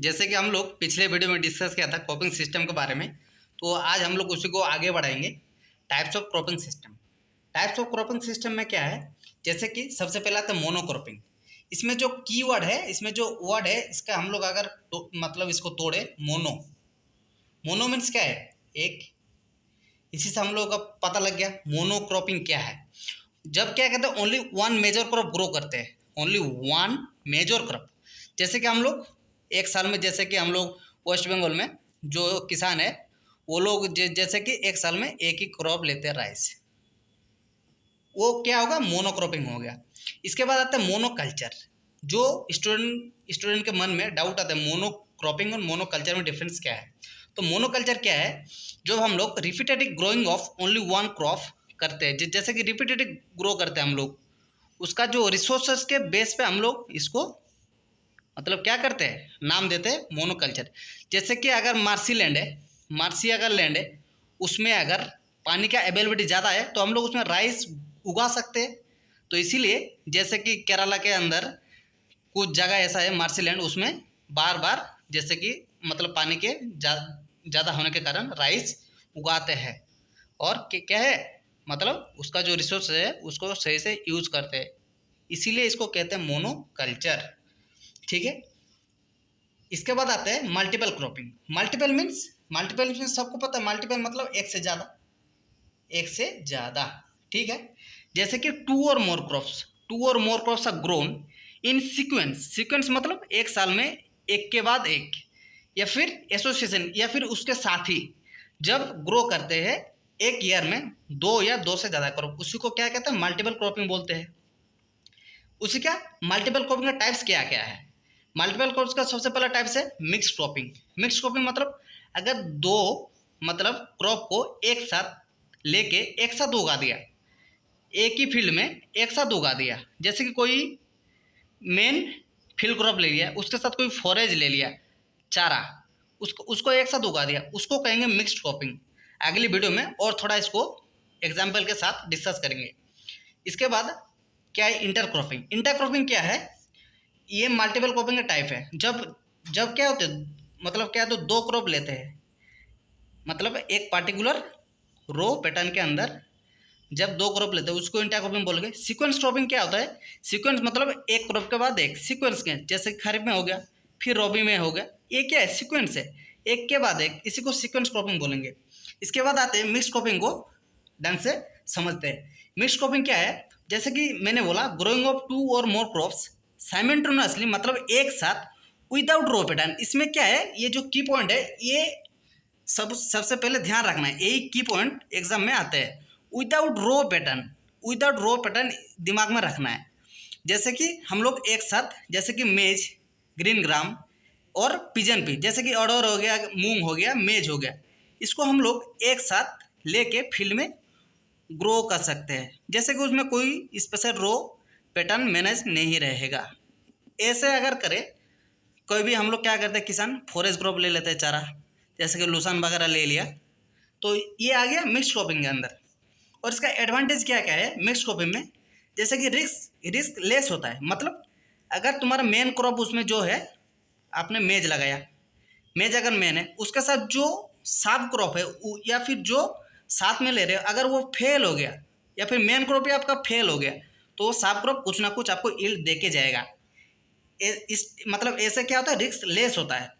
जैसे कि हम लोग पिछले वीडियो में डिस्कस किया था क्रॉपिंग सिस्टम के बारे में, तो आज हम लोग उसी को आगे बढ़ाएंगे। Types of cropping system. Types of cropping system में क्या है, जैसे कि सबसे पहला तो मोनोक्रॉपिंग। इसमें जो कीवर्ड है, इसमें जो वर्ड है, इसका हम लोग अगर मतलब इसको तोड़े, मोनो। मोनो मीन्स क्या है, एक। इसी से हम लोग का पता लग गया मोनोक्रॉपिंग क्या है। जब क्या कहते हैं, only one major crop grow करते हैं, ओनली वन मेजर क्रॉप। जैसे कि हम लोग एक साल में, जैसे कि हम लोग वेस्ट बंगाल में जो किसान है वो लोग जैसे कि एक साल में एक ही क्रॉप लेते हैं, राइस। वो क्या होगा, मोनोक्रॉपिंग हो गया। इसके बाद आता है मोनोकल्चर। जो स्टूडेंट के मन में डाउट आता है मोनोक्रॉपिंग और मोनोकल्चर में डिफरेंस क्या है। तो मोनोकल्चर क्या है, जो हम लोग repetitive growing of only one crop करते हैं। जैसे कि रिपीटेटिव ग्रो करते हैं हम लोग, उसका जो रिसोर्सेस के बेस पे हम लोग इसको मतलब क्या करते हैं, नाम देते हैं मोनोकल्चर। जैसे कि अगर मार्सी लैंड है, मार्सी अगर लैंड है, उसमें अगर पानी का अवेलेबिलिटी ज़्यादा है तो हम लोग उसमें राइस उगा सकते हैं। तो इसीलिए जैसे कि केरला के अंदर कुछ जगह ऐसा है मार्सी लैंड, उसमें बार बार जैसे कि मतलब पानी के ज़्यादा होने के कारण राइस उगाते हैं। और क्या है, मतलब उसका जो रिसोर्स है उसको सही से यूज करते हैं, इसीलिए इसको कहते हैं मोनोकल्चर। ठीक है। इसके बाद आते हैं मल्टीपल क्रॉपिंग। मल्टीपल मीन्स सबको पता है, मल्टीपल मतलब एक से ज़्यादा, एक से ज़्यादा। ठीक है। जैसे कि two or more crops are grown in sequence. Sequence मतलब एक साल में एक के बाद एक, या फिर एसोसिएशन, या फिर उसके साथ ही जब ग्रो करते हैं एक ईयर में दो या दो से ज़्यादा क्रॉप, उसी को क्या कहते हैं, मल्टीपल क्रॉपिंग बोलते हैं। उसी का मल्टीपल क्रॉपिंग का टाइप्स क्या क्या है। मल्टीपल क्रॉप्स का सबसे पहला टाइप्स है मिक्स क्रॉपिंग। मिक्स क्रॉपिंग मतलब अगर दो मतलब क्रॉप को एक साथ लेके एक साथ उगा दिया, एक ही फील्ड में एक साथ उगा दिया। जैसे कि कोई मेन फील्ड क्रॉप ले लिया, उसके साथ कोई फॉरेज ले लिया, चारा, उसको उसको एक साथ उगा दिया, उसको कहेंगे मिक्स्ड क्रॉपिंग। अगली वीडियो में और थोड़ा इसको एग्जाम्पल के साथ डिस्कस करेंगे। इसके बाद क्या है, इंटरक्रॉपिंग। इंटरक्रॉपिंग क्या है, ये मल्टीपल क्रॉपिंग का टाइप है। जब जब क्या होते हैं, मतलब क्या है, तो दो क्रॉप लेते हैं, मतलब एक पार्टिकुलर रो पैटर्न के अंदर जब दो क्रॉप लेते हैं उसको इंटरक्रॉपिंग बोलोगे। सीक्वेंस क्रॉपिंग क्या होता है, सीक्वेंस मतलब एक क्रॉप के बाद एक सीक्वेंस के, जैसे खरीफ में हो गया, फिर रबी में हो गया, ये क्या है, सीक्वेंस है, एक के बाद एक, इसी को सीक्वेंस क्रॉपिंग बोलेंगे। इसके बाद आते हैं मिक्स क्रॉपिंग को ढंग से समझते हैं। मिक्स क्रॉपिंग क्या है, जैसे कि मैंने बोला growing of two or more crops simultaneously, मतलब एक साथ विदाउट रो पैटर्न। इसमें क्या है, ये जो की पॉइंट है, ये सबसे पहले ध्यान रखना है, यही की पॉइंट एग्जाम में आते हैं। विदाउट रो पैटर्न, विदाउट रो पैटर्न दिमाग में रखना है। जैसे कि हम लोग एक साथ, जैसे कि मेज, ग्रीन ग्राम और पिजन पी, जैसे कि अड़ोर हो गया, मूंग हो गया, मेज हो गया, इसको हम लोग एक साथ लेके फील्ड में ग्रो कर सकते हैं। जैसे कि उसमें कोई स्पेशल रो पैटर्न मैनेज नहीं रहेगा। ऐसे अगर करें, कोई भी हम लोग क्या करते हैं, किसान फॉरेस्ट क्रॉप ले लेते हैं चारा, जैसे कि लुसान वगैरह ले लिया, तो ये आ गया मिक्स क्रॉपिंग के अंदर। और इसका एडवांटेज क्या क्या है मिक्स क्रॉपिंग में, जैसे कि रिस्क लेस होता है। मतलब अगर तुम्हारा मेन क्रॉप उसमें जो है, आपने मेज लगाया, मेज अगर मेन है, उसके साथ जो सब क्रॉप है या फिर जो साथ में ले रहे हो, अगर वो फेल हो गया या फिर मेन क्रॉप ही आपका फेल हो गया, तो वो सब क्रॉप कुछ ना कुछ आपको यील्ड दे के जाएगा। इस मतलब ऐसे क्या होता है, रिस्क लेस होता है।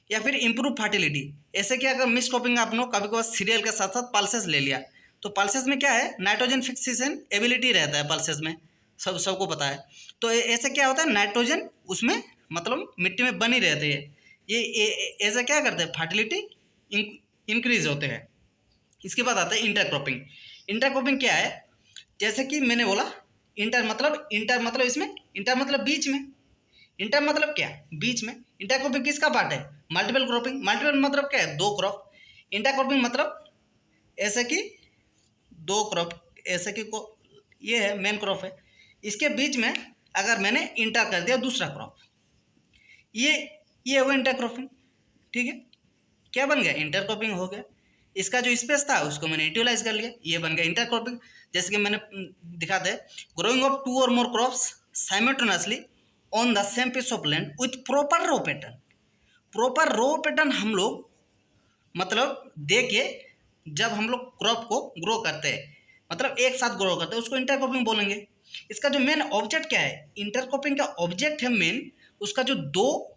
या फिर इम्प्रूव फर्टिलिटी, ऐसे क्या, अगर मिक्स क्रॉपिंग आपने कभी कभी सीरियल के साथ साथ पल्सेस ले लिया, तो पल्सेस में क्या है, नाइट्रोजन फिक्सेशन एबिलिटी रहता है पल्सेस में, सबको पता है। तो ऐसे क्या होता है, नाइट्रोजन उसमें मतलब मिट्टी में बनी रहती है। ये ऐसा क्या करते हैं, फर्टिलिटी इंक्रीज होते हैं। इसके बाद आता है इंटरक्रॉपिंग। इंटरक्रॉपिंग क्या है, जैसे कि मैंने बोला इंटर मतलब इसमें इंटर मतलब बीच में, इंटर मतलब क्या, बीच में। इंटरक्रॉपिंग किसका पार्ट है, मल्टीपल क्रॉपिंग। मल्टीपल मतलब क्या है, दो क्रॉप। इंटरक्रॉपिंग मतलब ऐसे कि दो क्रॉप, ऐसे कि को ये है मेन क्रॉप है, इसके बीच में अगर मैंने इंटर कर दिया दूसरा क्रॉप, ये होगा इंटरक्रॉपिंग। ठीक है, क्या बन गया, इंटरक्रॉपिंग हो गया। इसका जो स्पेस था उसको मैंने यूटिलाइज कर लिया, ये बन गया इंटरक्रॉपिंग। जैसे कि मैंने दिखाते हैं, growing of two or more crops simultaneously on the same piece of land with proper row pattern. Proper row pattern हम लोग मतलब दे के जब हम लोग क्रॉप को ग्रो करते हैं, मतलब एक साथ ग्रो करते हैं, उसको इंटरक्रॉपिंग बोलेंगे। इसका जो मेन ऑब्जेक्ट क्या है, इंटरक्रॉपिंग का ऑब्जेक्ट है मेन, उसका जो दो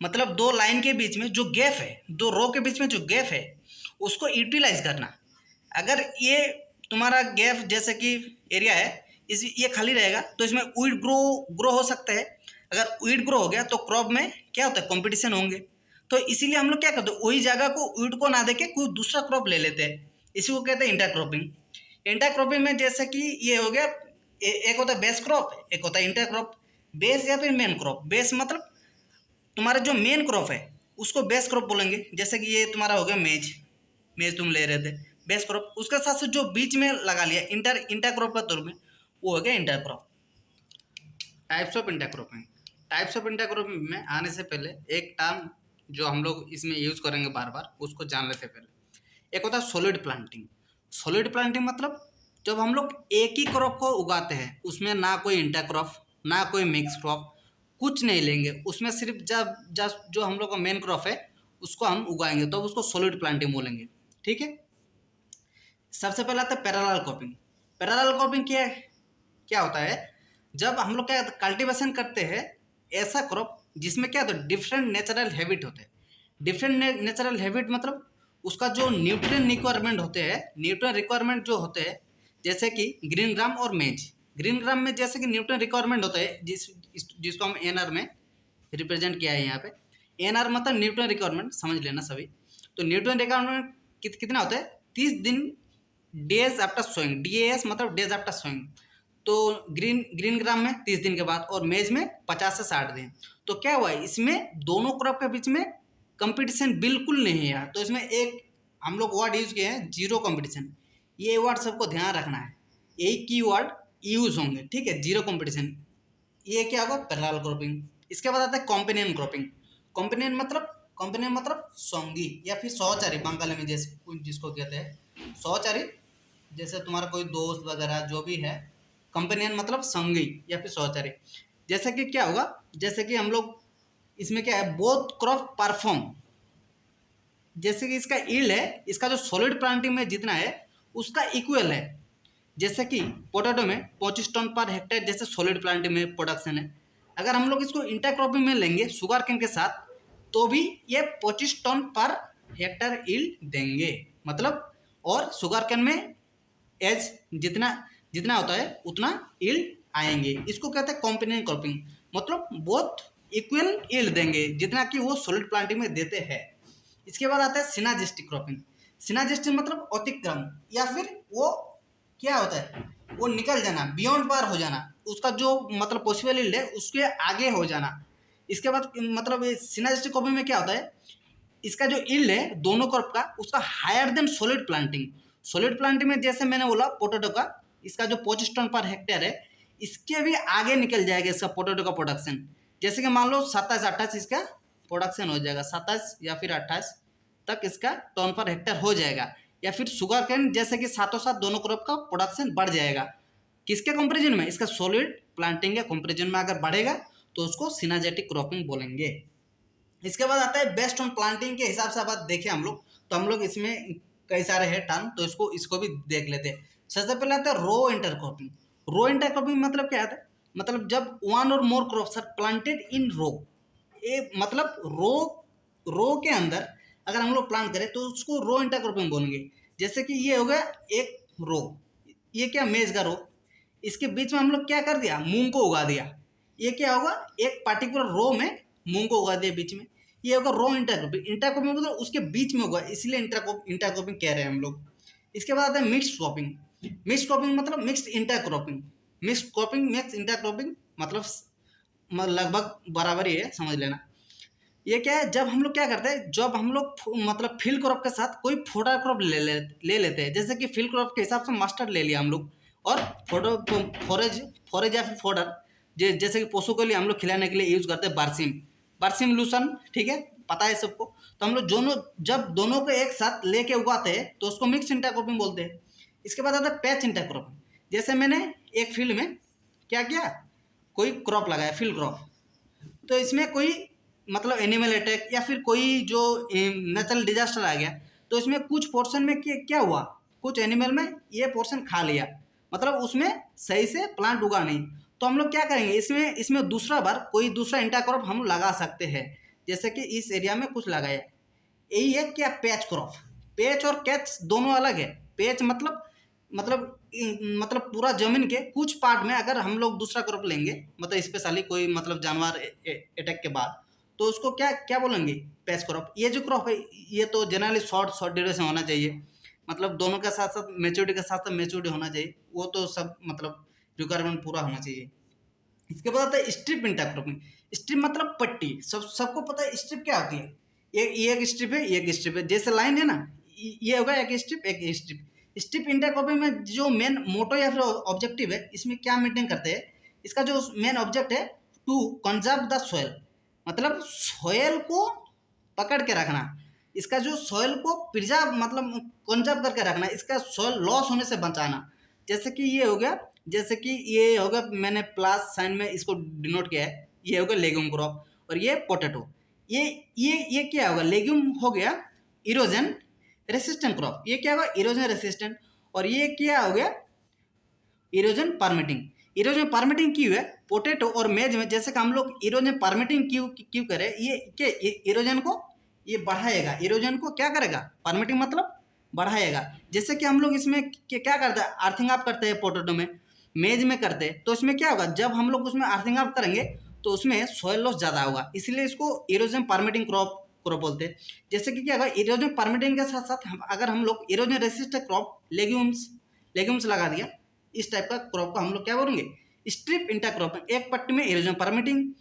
मतलब दो लाइन के बीच में जो गैप है, दो रो के बीच में जो गैप है, उसको यूटिलाइज करना। अगर ये तुम्हारा गैप जैसे कि एरिया है, इस ये खाली रहेगा तो इसमें वीड ग्रो हो सकता है। अगर वीड ग्रो हो गया तो क्रॉप में क्या होता है, कंपटीशन होंगे। तो इसीलिए हम लोग क्या करते हैं, वही जगह को वीड को ना देके कोई दूसरा क्रॉप ले लेते हैं, इसी को कहते हैं इंटरक्रॉपिंग। इंटरक्रॉपिंग में जैसे कि ये हो गया, एक होता है बेस क्रॉप, एक होता है इंटरक्रॉप। बेस या फिर मेन क्रॉप, बेस मतलब तुम्हारा जो मेन क्रॉप है उसको बेस क्रॉप बोलेंगे। जैसे कि ये तुम्हारा हो गया मेज, मेज तुम ले रहे थे, बेस क्रॉप। उसके साथ साथ जो बीच में लगा लिया इंटर क्रॉप का तौर में, वो हो गया inter crop. Types of intercropping. Types of intercropping में आने से पहले एक टर्म जो हम लोग इसमें यूज करेंगे बार बार, उसको जान लेते हैं पहले। एक होता है सॉलिड प्लांटिंग। सॉलिड प्लांटिंग मतलब जब हम लोग एक ही क्रॉप को उगाते हैं, उसमें ना कोई इंटरक्रॉप ना कोई मिक्स क्रॉप, कुछ नहीं लेंगे, उसमें सिर्फ जब जब जो हम लोग का मेन क्रॉप है उसको हम उगाएंगे, तो उसको सॉलिड प्लांटिंग बोलेंगे। ठीक है। सबसे पहला आता है पैरेलल क्रॉपिंग। पैरेलल क्रॉपिंग क्या होता है, जब हम लोग क्या कल्टीवेशन करते हैं ऐसा क्रॉप जिसमें क्या होता है, डिफरेंट नेचुरल हैबिट होते हैं। डिफरेंट नेचुरल हैबिट मतलब उसका जो न्यूट्रिएंट रिक्वायरमेंट होते हैं, न्यूट्रिएंट रिक्वायरमेंट जो होते हैं, जैसे कि ग्रीन ग्राम और मेज। ग्रीन ग्राम में जैसे कि न्यूट्रिएंट रिक्वायरमेंट होता है, जिसको हम एनआर में रिप्रेजेंट किया है यहाँ पे। एनआर मतलब न्यूट्रिएंट रिक्वायरमेंट, समझ लेना सभी। तो न्यूट्रिएंट रिक्वायरमेंट कितना होता है, 30 दिन डेज आफ्टर सोइंग, DAS मतलब डेज आफ्टर सोइंग। तो ग्रीन ग्राम में 30 दिन के बाद, और मेज में 50 से 60 दिन। तो क्या हुआ, इसमें दोनों क्रॉप के बीच में कंपटीशन बिल्कुल नहीं है। तो इसमें एक हम लोग वर्ड यूज किए हैं, जीरो कंपटीशन। ये वर्ड सबको ध्यान रखना है, यही की वर्ड यूज होंगे। ठीक है, जीरो कंपटीशन। ये क्या होगा, पैरेलल क्रॉपिंग। इसके बाद आता है कॉम्पेनियन क्रॉपिंग। कॉम्पेनियन मतलब संगी या फिर सहचारी, बंगाली में जैसे जिसको कहते हैं सहचारी। जैसे तुम्हारा कोई दोस्त वगैरह जो भी है, कंपेनियन मतलब संगी या फिर सहचारी। जैसे कि क्या होगा, जैसे कि हम लोग इसमें क्या है, बोथ क्रॉप परफॉर्म। जैसे कि इसका ईल्ड है, इसका जो सॉलिड प्लांटिंग में जितना है उसका इक्वल है। जैसे कि पोटैटो में 25 टन पर हेक्टेयर जैसे सॉलिड प्लांटिंग में प्रोडक्शन है। अगर हम लोग इसको इंटरक्रॉपिंग में लेंगे शुगर केन के साथ, तो भी ये 25 टन पर हेक्टेयर ईल्ड देंगे मतलब। और शुगर केन में एज जितना जितना होता है उतना ईल्ड आएंगे। इसको कहते हैं कॉम्पेनियन क्रॉपिंग, मतलब बहुत इक्वल ईल्ड देंगे जितना कि वो सॉलिड प्लांटिंग में देते हैं। इसके बाद आता है सिनाजिस्टिक क्रॉपिंग। सिनाजिस्टिक मतलब अतिक्रम, या फिर वो क्या होता है, वो निकल जाना, बियॉन्ड पार हो जाना, उसका जो मतलब पॉसिबल ईल्ड है उसके आगे हो जाना। इसके बाद मतलब सिनाजिस्टिक क्रॉपिंग में क्या होता है, इसका जो ईल्ड है दोनों क्रॉप का उसका higher than solid planting. Solid planting में जैसे मैंने बोला पोटैटो का, इसका जो 25 टन पर हेक्टेयर है, इसके भी आगे निकल जाएगा इसका पोटैटो का प्रोडक्शन। जैसे कि मान लो 27-28 इसका प्रोडक्शन हो जाएगा, 27 या फिर 28 तक इसका टन पर हेक्टेयर हो जाएगा। या फिर शुगर केन जैसे कि साथों साथ दोनों क्रॉप का प्रोडक्शन बढ़ जाएगा। किसके कंपेरिजन में, इसका सॉलिड प्लांटिंग के कंपेरिजन में अगर बढ़ेगा तो उसको सिनाजेटिक क्रॉपिंग बोलेंगे। इसके बाद आता है बेस्ट ऑन प्लांटिंग के हिसाब से। अब देखें हम लोग, तो हम लोग इसमें कई सारे हैं टर्म, तो इसको भी देख लेते हैं। सबसे पहले आता है रो इंटरक्रॉपिंग। रो इंटरक्रॉपिंग मतलब क्या आता है, मतलब जब वन और more crops are planted in row. ये मतलब रो के अंदर अगर हम लोग प्लांट करें तो उसको रो इंटरक्रॉपिंग बोलेंगे। जैसे कि ये हो गया एक रो, ये क्या मेज का रो, इसके बीच में हम लोग क्या कर दिया, मूंग को उगा दिया। ये क्या होगा, एक पर्टिकुलर रो में मूंग को उगा दिया बीच में, ये होगा रो इंटरक्रॉपिंग। इंटरक्रॉपिंग मतलब उसके बीच में होगा, इसलिए इंटरक्रॉपिंग कह रहे हैं हम लोग। इसके बाद आता है मिक्स्ड क्रॉपिंग। मिक्स्ड क्रॉपिंग मतलब mixed intercropping. Mixed cropping mix intercropping मतलब लगभग बराबर ही है, समझ लेना। ये क्या है, जब हम लोग क्या करते हैं, जब हम लोग मतलब फील्ड क्रॉप के साथ कोई फोडर क्रॉप ले लेते हैं। जैसे कि फील्ड क्रॉप के हिसाब से मस्टर्ड ले लिया हम लोग, और फॉरेज या फिर फोडर जैसे कि पशु के लिए हम लोग खिलाने के लिए यूज करते हैं बरसिम लूसन। ठीक है, पता है सबको। तो हम लोग जब दोनों को एक साथ लेके उगाते हैं तो उसको मिक्स इंटरक्रॉपिंग बोलते हैं। इसके बाद आता है पैच इंटरक्रॉपिंग। जैसे मैंने एक फील्ड में क्या किया, कोई क्रॉप लगाया फील्ड क्रॉप, तो इसमें कोई मतलब एनिमल अटैक या फिर कोई जो नेचुरल डिजास्टर आ गया, तो इसमें कुछ पोर्शन में क्या हुआ, कुछ एनिमल में ये पोर्शन खा लिया, मतलब उसमें सही से प्लांट उगा नहीं, तो हम लोग क्या करेंगे, इसमें इसमें दूसरा बार कोई दूसरा इंटरक्रॉप हम लगा सकते हैं। जैसे कि इस एरिया में कुछ लगाया, यही है क्या, पैच क्रॉप। पैच और कैच दोनों अलग है। पैच मतलब पूरा जमीन के कुछ पार्ट में अगर हम लोग दूसरा क्रॉप लेंगे, मतलब स्पेशली कोई मतलब जानवर अटैक के बाद, तो उसको क्या क्या बोलेंगे, पैच क्रॉप। ये जो क्रॉप है ये तो जनरली शॉर्ट ड्यूरेशन होना चाहिए, मतलब दोनों के साथ साथ मेच्योरिटी के साथ साथ मेच्योरिटी होना चाहिए, वो तो सब मतलब रिक्वायरमेंट पूरा होना चाहिए। इसके बाद आता है स्ट्रिप इंटरक्रॉपिंग। स्ट्रिप मतलब पट्टी, सबको पता है स्ट्रिप क्या होती है। ये एक स्ट्रिप है, ये एक स्ट्रिप है, जैसे लाइन है ना, ये होगा एक स्ट्रिप एक स्ट्रिप। स्ट्रिप इंटरक्रॉपिंग में जो मेन मोटो या फिर ऑब्जेक्टिव है, इसमें क्या मेंटेन करते हैं, इसका जो मेन ऑब्जेक्ट है, टू कंजर्व द सॉइल, मतलब सॉइल को पकड़ के रखना, इसका जो सॉइल को प्रिजर्व मतलब कंजर्व करके रखना, इसका सॉइल लॉस होने से बचाना। जैसे कि ये हो गया, जैसे कि ये होगा, मैंने प्लस साइन में इसको डिनोट किया है, ये होगा लेग्यूम क्रॉप और ये पोटैटो। ये क्या होगा, लेग्यूम हो गया इरोजन रेसिस्टेंट क्रॉप, ये क्या होगा, इरोजन रेसिस्टेंट। और ये क्या हो गया, इरोजन परमिटिंग। इरोजन परमिटिंग क्यों है पोटैटो और मेज में, जैसे कि हम लोग इरोजन परमिटिंग क्यों करें, ये क्या इरोजन को ये बढ़ाएगा, इरोजन को क्या करेगा, परमिटिंग मतलब बढ़ाएगा। जैसे कि हम लोग इसमें क्या करते हैं, अर्थिंग अप करते हैं पोटैटो में, मेज में करते हैं, तो इसमें क्या होगा, जब हम लोग उसमें अर्थिंग अप करेंगे तो उसमें सॉइल लॉस ज़्यादा होगा, इसलिए इसको इरोजन परमिटिंग क्रॉप बोलते हैं। जैसे कि क्या होगा, इरोजन परमिटिंग के साथ साथ अगर हम लोग इरोजन रेसिस्टेंट क्रॉप लेग्यूम्स लगा दिया, इस टाइप का क्रॉप को हम लोग क्या बोलेंगे, स्ट्रिप इंटरक्रॉपिंग। एक पट्टी में इरोजन परमिटिंग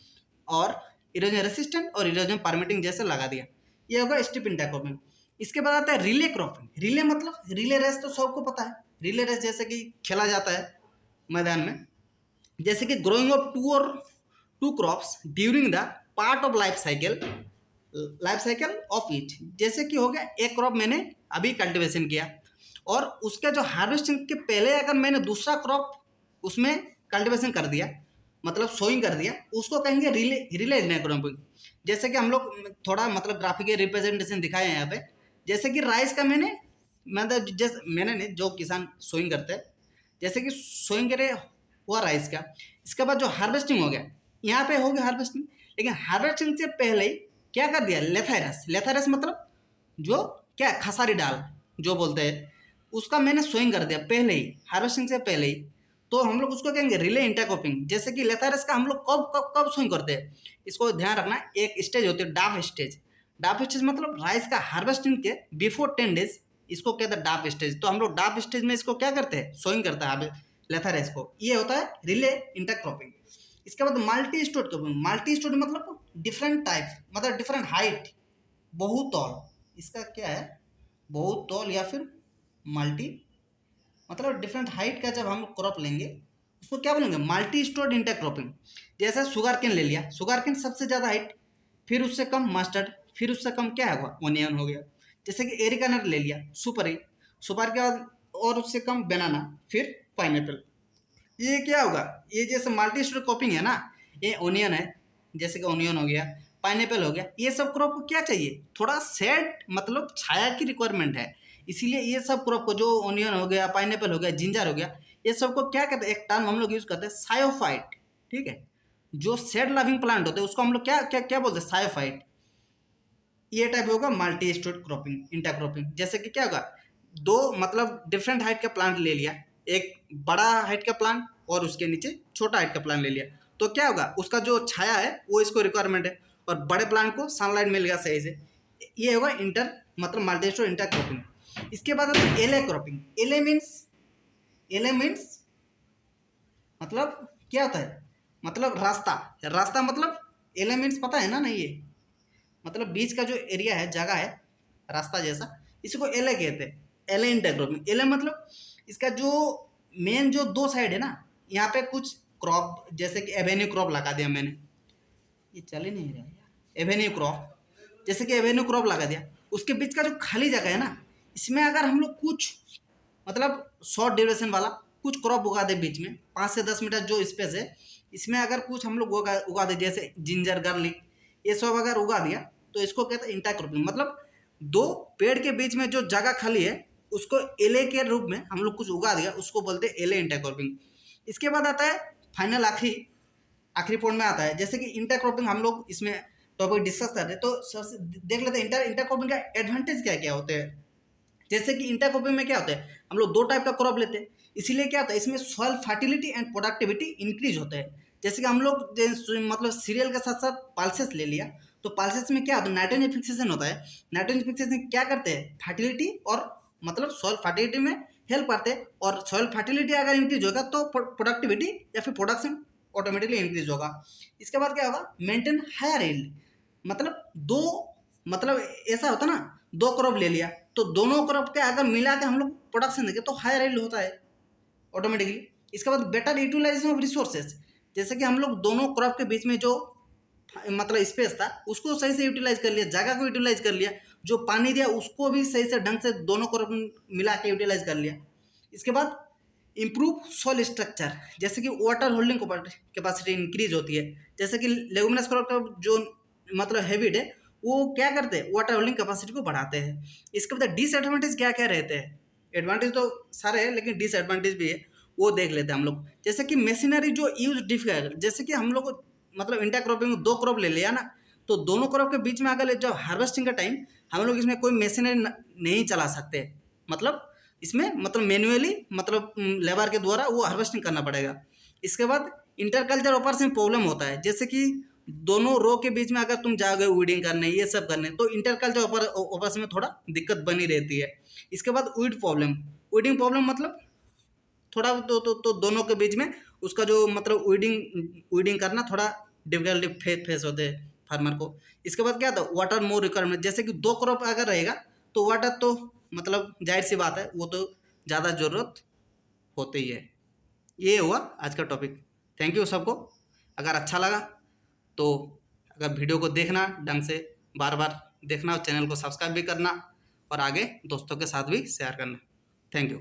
और इरोजन रेसिस्टेंट और इरोजन परमिटिंग जैसे लगा दिया, ये होगा स्ट्रिप इंटरक्रॉपिंग। इसके बाद आता है रिले क्रॉपिंग। रिले मतलब रिले रेस तो सबको पता है, रिले रेस जैसे कि खेला जाता है मैदान में, जैसे कि growing of two crops during the part of life cycle of each. जैसे कि हो गया, एक क्रॉप मैंने अभी कल्टीवेशन किया और उसके जो हार्वेस्टिंग के पहले अगर मैंने दूसरा क्रॉप उसमें कल्टीवेशन कर दिया, मतलब सोइंग कर दिया, उसको कहेंगे रिले क्रॉपिंग। जैसे कि हम लोग थोड़ा मतलब ग्राफिक रिप्रेजेंटेशन दिखाए हैं यहाँ पे, जैसे कि राइस का मतलब जैसे मैंने नहीं, जो किसान सोइंग करते हैं, जैसे कि सोइंग करे हुआ राइस का, इसके बाद जो हार्वेस्टिंग हो गया, यहाँ पे हो गया हार्वेस्टिंग, लेकिन हार्वेस्टिंग से पहले ही क्या कर दिया, लेथारस मतलब जो क्या खसारी डाल जो बोलते हैं, उसका मैंने सोइंग कर दिया पहले ही, हार्वेस्टिंग से पहले ही, तो हम लोग उसको कहेंगे रिले इंटरक्रॉपिंग। जैसे कि लेथारस का हम लोग कब सोइंग करते हैं, इसको ध्यान रखना, एक स्टेज होती है डाफ स्टेज। डाफ स्टेज मतलब राइस का हार्वेस्टिंग के बिफोर 10 डेज, इसको कहते हैं डाफ स्टेज। तो हम लोग डाफ स्टेज में इसको क्या करते हैं, सोइंग करते हैं लेथारस को, ये होता है रिले इंटरक्रॉपिंग। इसके बाद multi store cropping. Multi store मतलब डिफरेंट टाइप, मतलब डिफरेंट हाइट, बहुतौल, इसका क्या है, बहुतौल या फिर मल्टी, मतलब डिफरेंट हाइट का जब हम क्रॉप लेंगे उसको क्या बोलेंगे, मल्टी स्टोर्ड इंटरक्रॉपिंग। जैसे शुगर केन ले लिया, शुगर केन सबसे ज़्यादा हाइट, फिर उससे कम मस्टर्ड, फिर उससे कम क्या होगा, ओनियन हो गया। जैसे कि एरिका नट ले लिया, सुपर के बाद और उससे कम बनाना, फिर पाइनएप्पल। ये क्या होगा, ये जैसे मल्टी स्टोर क्रॉपिंग है ना, ये ओनियन है, जैसे कि ओनियन हो गया, पाइनएप्पल हो गया, ये सब क्रॉप को क्या चाहिए, थोड़ा सेड मतलब छाया की रिक्वायरमेंट है, इसीलिए ये सब क्रॉप को, जो ओनियन हो गया, पाइनएप्पल हो गया, जिंजर हो गया, ये सब को क्या कहते हैं, एक टर्म हम लोग यूज करते हैं सायोफाइट, ठीक है। जो सेड लविंग प्लांट होते हैं उसको हम लोग क्या क्या क्या बोलते हैं, सायोफाइट। ये टाइप होगा मल्टी स्टोर क्रॉपिंग इंटरक्रॉपिंग। जैसे कि क्या होगा, दो मतलब डिफरेंट हाइट का प्लांट ले लिया, एक बड़ा हाइट का प्लांट और उसके नीचे छोटा हाइट का प्लांट ले लिया, तो क्या होगा, उसका जो छाया है वो इसको रिक्वायरमेंट है, और बड़े प्लांट को सनलाइट मिलेगा सही से, ये होगा मतलब मल्टी स्टोर इंटरक्रॉपिंग। इसके बाद आता है एले क्रॉपिंग। एले मीन्स मतलब क्या होता है, मतलब रास्ता मतलब एलिमेंट्स पता है ना, नहीं ये मतलब बीच का जो एरिया है, जगह है रास्ता जैसा, इसको एले कहते हैं, एले इंटरक्रॉपिंग। एले मतलब इसका जो मेन जो दो साइड है ना, यहाँ पे कुछ क्रॉप, जैसे कि एवेन्यू क्रॉप लगा दिया मैंने, ये चल ही नहीं रहा है, एवेन्यू क्रॉप, जैसे कि एवेन्यू क्रॉप लगा दिया, उसके बीच का जो खाली जगह है ना, इसमें अगर हम लोग कुछ मतलब शॉर्ट ड्यूरेशन वाला कुछ क्रॉप उगा दे बीच में, 5 से 10 मीटर जो स्पेस है, इसमें अगर कुछ हम लोग उगा दे, जैसे जिंजर गार्लिक ये सब अगर उगा दिया तो इसको कहते हैं इंटरक्रॉपिंग। मतलब दो पेड़ के बीच में जो जगह खाली है उसको एले के रूप में हम लोग कुछ उगा दिया, उसको बोलते हैं एले इंटरक्रॉपिंग। इसके बाद आता है फाइनल आखिरी पॉइंट में आता है, जैसे कि इंटरक्रॉपिंग हम लोग इसमें टॉपिक डिस्कस कर रहे हैं, तो सबसे देख लेते हैं इंटरक्रॉपिंग का एडवांटेज क्या क्या होते हैं। जैसे कि इंटरक्रॉपिंग में क्या होता है, हम लोग दो टाइप का क्रॉप लेते हैं, इसीलिए क्या होता है इसमें soil fertility and productivity increase होता है। जैसे कि हम लोग मतलब सीरियल के साथ साथ पल्सेस ले लिया, तो पल्सेस में क्या होता है नाइट्रोजन फिक्सेशन होता है। नाइट्रोजन फिक्सेशन क्या करते हैं, फर्टिलिटी और मतलब सॉइल फर्टिलिटी में हेल्प करते हैं, और सॉइल फर्टिलिटी अगर इंक्रीज होगा तो प्रोडक्टिविटी या फिर प्रोडक्शन ऑटोमेटिकली इंक्रीज होगा। इसके बाद क्या होगा, मेंटेन हायर यील्ड। मतलब ऐसा होता ना, दो क्रॉप ले लिया तो दोनों क्रॉप के अगर मिला के हम लोग प्रोडक्शन देंगे तो हायर यील्ड होता है ऑटोमेटिकली। इसके बाद बेटर यूटिलाइजेशन ऑफ रिसोर्सेज, जैसे कि हम लोग दोनों क्रॉप के बीच में जो मतलब स्पेस था उसको सही से यूटिलाइज कर लिया, जगह को यूटिलाइज कर लिया, जो पानी दिया उसको भी सही से ढंग से दोनों क्रॉप मिला के यूटिलाइज कर लिया। इसके बाद इम्प्रूव सॉइल स्ट्रक्चर, जैसे कि वाटर होल्डिंग कैपेसिटी इंक्रीज होती है। जैसे कि लेगुमिनस क्रॉप का जो मतलब हैबिट है वो क्या करते हैं, वाटर होल्डिंग कैपेसिटी को बढ़ाते हैं। इसके बाद डिसएडवांटेज क्या क्या रहते हैं, एडवांटेज तो सारे हैं लेकिन डिसएडवांटेज भी है, वो देख लेते हैं हम लोग। जैसे कि मशीनरी जो यूज डिफिकल्ट, जैसे कि हम लोग मतलब इंटरक्रॉपिंग में दो क्रॉप ले लिया ना, तो दोनों क्रॉप के बीच में अगर जब हार्वेस्टिंग का टाइम हम लोग इसमें कोई मशीनरी नहीं चला सकते, मतलब इसमें मतलब मैन्युअली मतलब लेबर के द्वारा वो हार्वेस्टिंग करना पड़ेगा। इसके बाद इंटरकल्चर ऑपरेशन प्रॉब्लम होता है, जैसे कि दोनों रो के बीच में अगर तुम जाओगे वीडिंग करने ये सब करने तो इंटरकल्चर ऑपरेशन में थोड़ा दिक्कत बनी रहती है। इसके बाद वीडिंग प्रॉब्लम मतलब थोड़ा तो दोनों के बीच में उसका जो मतलब वीडिंग करना थोड़ा डिफिकल्टी फेस होते हैं फार्मर को। इसके बाद क्या था, वाटर मोर रिक्वायरमेंट, जैसे कि दो क्रॉप अगर रहेगा तो वाटर तो मतलब जाहिर सी बात है वो तो ज़्यादा ज़रूरत होती ही है। ये हुआ आज का टॉपिक। थैंक यू सबको। अगर अच्छा लगा तो अगर वीडियो को देखना ढंग से, बार बार देखना, चैनल को सब्सक्राइब भी करना और आगे दोस्तों के साथ भी शेयर करना। Thank you.